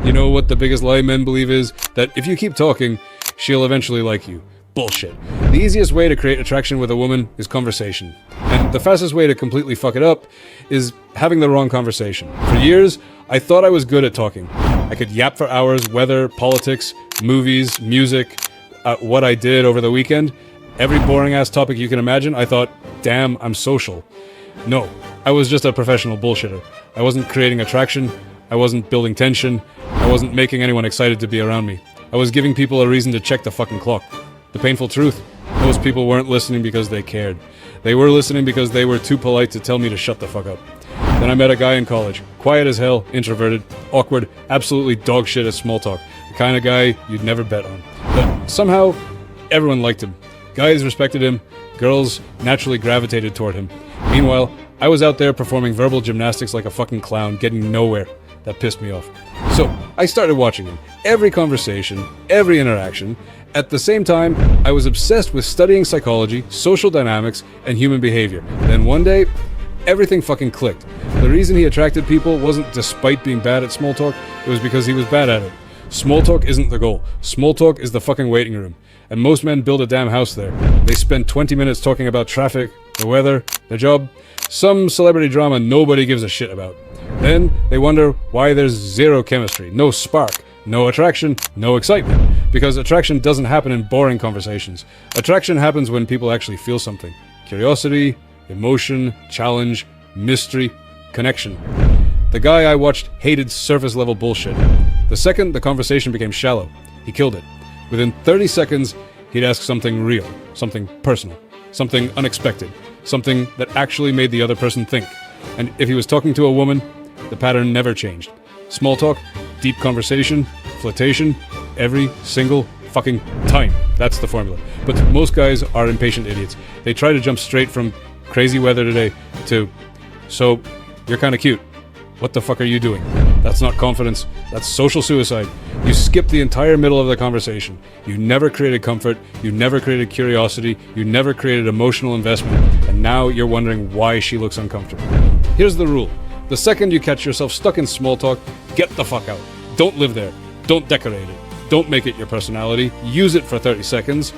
You know what the biggest lie men believe is? That if you keep talking, she'll eventually like you. Bullshit. The easiest way to create attraction with a woman is conversation. And the fastest way to completely fuck it up is having the wrong conversation. For years, I thought I was good at talking. I could yap for hours, weather, politics, movies, music, what I did over the weekend. Every boring ass topic you can imagine, I thought, damn, I'm social. No, I was just a professional bullshitter. I wasn't creating attraction. I wasn't building tension. I wasn't making anyone excited to be around me. I was giving people a reason to check the fucking clock. The painful truth, most people weren't listening because they cared. They were listening because they were too polite to tell me to shut the fuck up. Then I met a guy in college, quiet as hell, introverted, awkward, absolutely dog shit at small talk. The kind of guy you'd never bet on. But somehow, everyone liked him. Guys respected him, girls naturally gravitated toward him. Meanwhile, I was out there performing verbal gymnastics like a fucking clown, getting nowhere. That pissed me off. So, I started watching him. Every conversation, every interaction. At the same time, I was obsessed with studying psychology, social dynamics, and human behavior. Then one day, everything fucking clicked. The reason he attracted people wasn't despite being bad at small talk, it was because he was bad at it. Small talk isn't the goal. Small talk is the fucking waiting room. And most men build a damn house there. They spend 20 minutes talking about traffic, the weather, their job, some celebrity drama nobody gives a shit about. Then they wonder why there's zero chemistry, no spark, no attraction, no excitement. Because attraction doesn't happen in boring conversations. Attraction happens when people actually feel something. Curiosity, emotion, challenge, mystery, connection. The guy I watched hated surface-level bullshit. The second the conversation became shallow, he killed it. Within 30 seconds, he'd ask something real, something personal, something unexpected, something that actually made the other person think. And if he was talking to a woman, the pattern never changed. Small talk, deep conversation, flirtation, every single fucking time. That's the formula. But most guys are impatient idiots. They try to jump straight from crazy weather today to, so, you're kinda cute. What the fuck are you doing? That's not confidence. That's social suicide. You skip the entire middle of the conversation. You never created comfort. You never created curiosity. You never created emotional investment. And now you're wondering why she looks uncomfortable. Here's the rule. The second you catch yourself stuck in small talk, get the fuck out. Don't live there. Don't decorate it. Don't make it your personality. Use it for 30 seconds.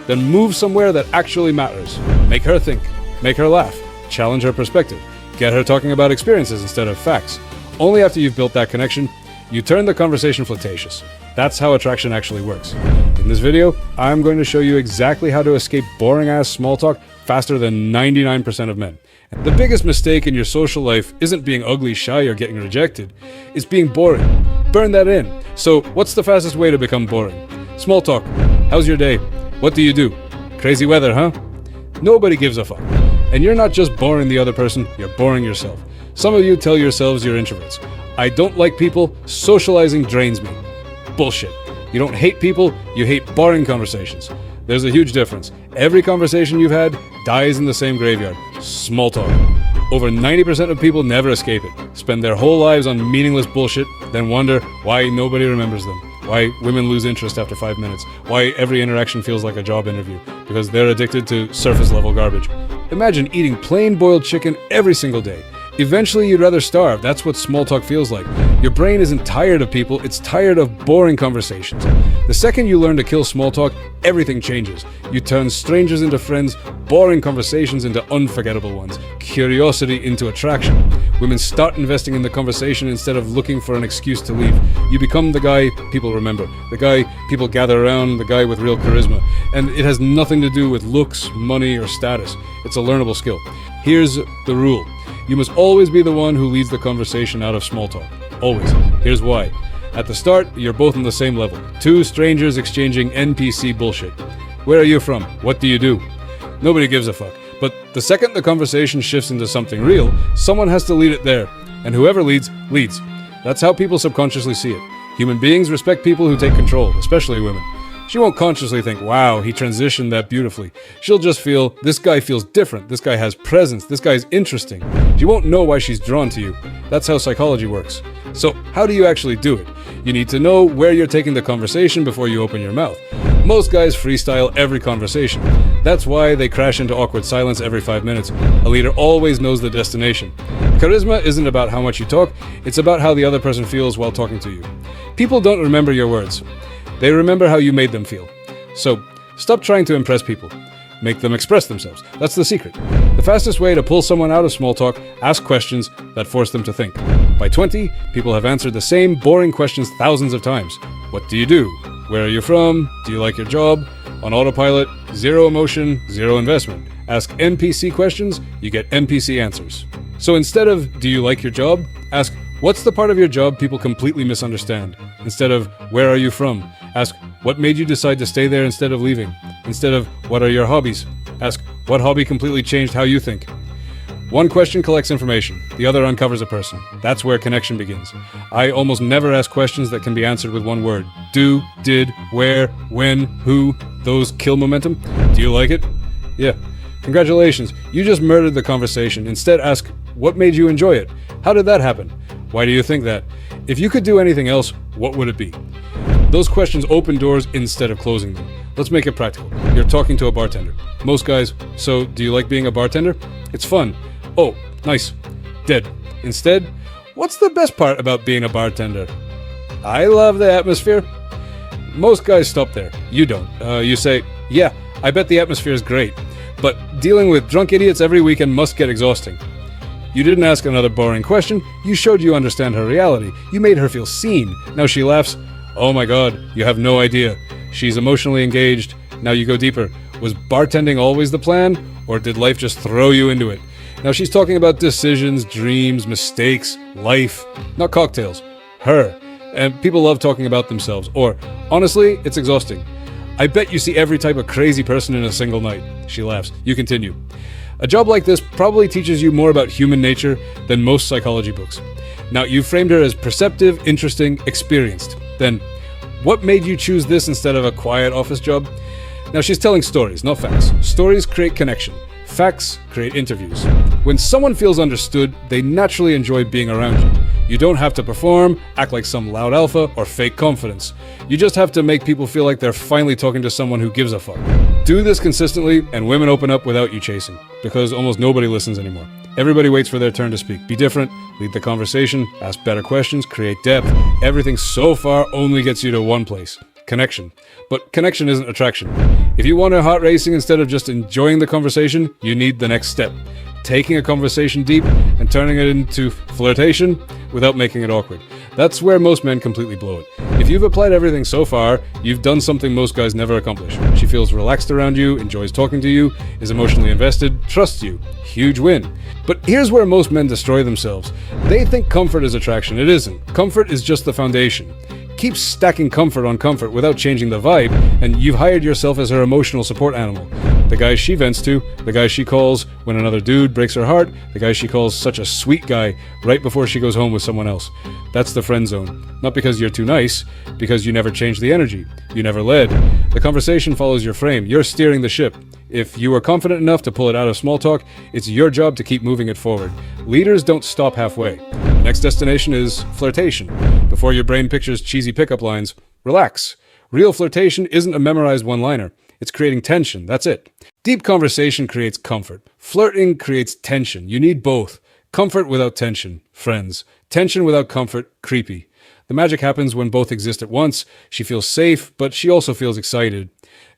Then move somewhere that actually matters. Make her think. Make her laugh. Challenge her perspective. Get her talking about experiences instead of facts. Only after you've built that connection, you turn the conversation flirtatious. That's how attraction actually works. In this video, I'm going to show you exactly how to escape boring-ass small talk faster than 99% of men. The biggest mistake in your social life isn't being ugly, shy, or getting rejected. It's being boring. Burn that in. So, what's the fastest way to become boring? Small talk. How's your day? What do you do? Crazy weather, huh? Nobody gives a fuck. And you're not just boring the other person, you're boring yourself. Some of you tell yourselves you're introverts. I don't like people, socializing drains me. Bullshit. You don't hate people, you hate boring conversations. There's a huge difference. Every conversation you've had dies in the same graveyard. Small talk. Over 90% of people never escape it. Spend their whole lives on meaningless bullshit, then wonder why nobody remembers them. Why women lose interest after 5 minutes. Why every interaction feels like a job interview. Because they're addicted to surface-level garbage. Imagine eating plain boiled chicken every single day. Eventually you'd rather starve. That's what small talk feels like. Your brain isn't tired of people, it's tired of boring conversations. The second you learn to kill small talk, everything changes. You turn strangers into friends, boring conversations into unforgettable ones, curiosity into attraction. Women start investing in the conversation instead of looking for an excuse to leave. You become the guy people remember, the guy people gather around, the guy with real charisma. And it has nothing to do with looks, money, or status. It's a learnable skill. Here's the rule. You must always be the one who leads the conversation out of small talk. Always. Here's why. At the start, you're both on the same level. Two strangers exchanging NPC bullshit. Where are you from? What do you do? Nobody gives a fuck. But the second the conversation shifts into something real, someone has to lead it there. And whoever leads, leads. That's how people subconsciously see it. Human beings respect people who take control, especially women. She won't consciously think, wow, he transitioned that beautifully. She'll just feel, this guy feels different, this guy has presence, this guy's interesting. She won't know why she's drawn to you. That's how psychology works. So how do you actually do it? You need to know where you're taking the conversation before you open your mouth. Most guys freestyle every conversation. That's why they crash into awkward silence every 5 minutes. A leader always knows the destination. Charisma isn't about how much you talk, it's about how the other person feels while talking to you. People don't remember your words. They remember how you made them feel. So, stop trying to impress people. Make them express themselves. That's the secret. The fastest way to pull someone out of small talk, ask questions that force them to think. By 20, people have answered the same boring questions thousands of times. What do you do? Where are you from? Do you like your job? On autopilot, zero emotion, zero investment. Ask NPC questions, you get NPC answers. So instead of, do you like your job? Ask, what's the part of your job people completely misunderstand? Instead of, where are you from? Ask, what made you decide to stay there instead of leaving? Instead of, what are your hobbies? Ask, what hobby completely changed how you think? One question collects information, the other uncovers a person. That's where connection begins. I almost never ask questions that can be answered with one word. Do, did, where, when, who, those kill momentum. Do you like it? Yeah. Congratulations, you just murdered the conversation. Instead ask, what made you enjoy it? How did that happen? Why do you think that? If you could do anything else, what would it be? Those questions open doors instead of closing them. Let's make it practical. You're talking to a bartender. Most guys, so do you like being a bartender? It's fun. Oh, nice. Dead. Instead, what's the best part about being a bartender? I love the atmosphere. Most guys stop there. You don't. You say, yeah, I bet the atmosphere is great, but dealing with drunk idiots every weekend must get exhausting. You didn't ask another boring question. You showed you understand her reality. You made her feel seen. Now she laughs. Oh my god, you have no idea. She's emotionally engaged. Now you go deeper. Was bartending always the plan, or did life just throw you into it? Now she's talking about decisions, dreams, mistakes, life, not cocktails. Her. And people love talking about themselves. Or, honestly, it's exhausting. I bet you see every type of crazy person in a single night. She laughs. You continue. A job like this probably teaches you more about human nature than most psychology books. Now, you framed her as perceptive, interesting, experienced. Then, what made you choose this instead of a quiet office job? Now, she's telling stories, not facts. Stories create connection. Facts create interviews. When someone feels understood, they naturally enjoy being around you. You don't have to perform, act like some loud alpha, or fake confidence. You just have to make people feel like they're finally talking to someone who gives a fuck. Do this consistently, and women open up without you chasing, because almost nobody listens anymore. Everybody waits for their turn to speak. Be different, lead the conversation, ask better questions, create depth. Everything so far only gets you to one place. Connection. But connection isn't attraction. If you want her heart racing instead of just enjoying the conversation, you need the next step. Taking a conversation deep and turning it into flirtation without making it awkward. That's where most men completely blow it. If you've applied everything so far, you've done something most guys never accomplish. She feels relaxed around you, enjoys talking to you, is emotionally invested, trusts you. Huge win. But here's where most men destroy themselves. They think comfort is attraction. It isn't. Comfort is just the foundation. Keep stacking comfort on comfort without changing the vibe, and you've hired yourself as her emotional support animal. The guy she vents to, the guy she calls when another dude breaks her heart, the guy she calls such a sweet guy right before she goes home with someone else. That's the friend zone. Not because you're too nice, because you never changed the energy. You never led. The conversation follows your frame. You're steering the ship. If you are confident enough to pull it out of small talk, it's your job to keep moving it forward. Leaders don't stop halfway. Next destination is flirtation. Before your brain pictures cheesy pickup lines, relax. Real flirtation isn't a memorized one-liner. It's creating tension, that's it. Deep conversation creates comfort. Flirting creates tension. You need both. Comfort without tension, friends. Tension without comfort, creepy. The magic happens when both exist at once. She feels safe, but she also feels excited.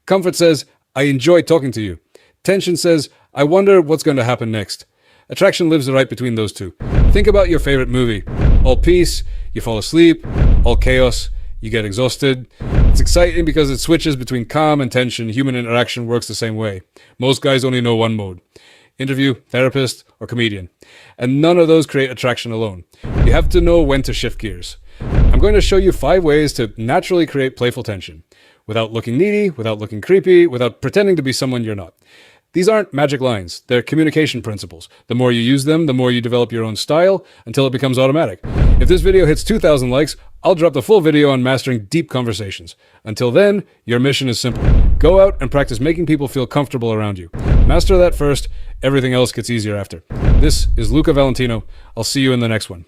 Comfort says, I enjoy talking to you. Tension says, I wonder what's going to happen next. Attraction lives right between those two. Think about your favorite movie. All peace, you fall asleep. All chaos, you get exhausted. It's exciting because it switches between calm and tension. Human interaction works the same way. Most guys only know one mode. Interview, therapist, or comedian. And none of those create attraction alone. You have to know when to shift gears. I'm going to show you 5 ways to naturally create playful tension. Without looking needy, without looking creepy, without pretending to be someone you're not. These aren't magic lines, they're communication principles. The more you use them, the more you develop your own style until it becomes automatic. If this video hits 2,000 likes, I'll drop the full video on mastering deep conversations. Until then, your mission is simple. Go out and practice making people feel comfortable around you. Master that first, everything else gets easier after. This is Luca Valentino. I'll see you in the next one.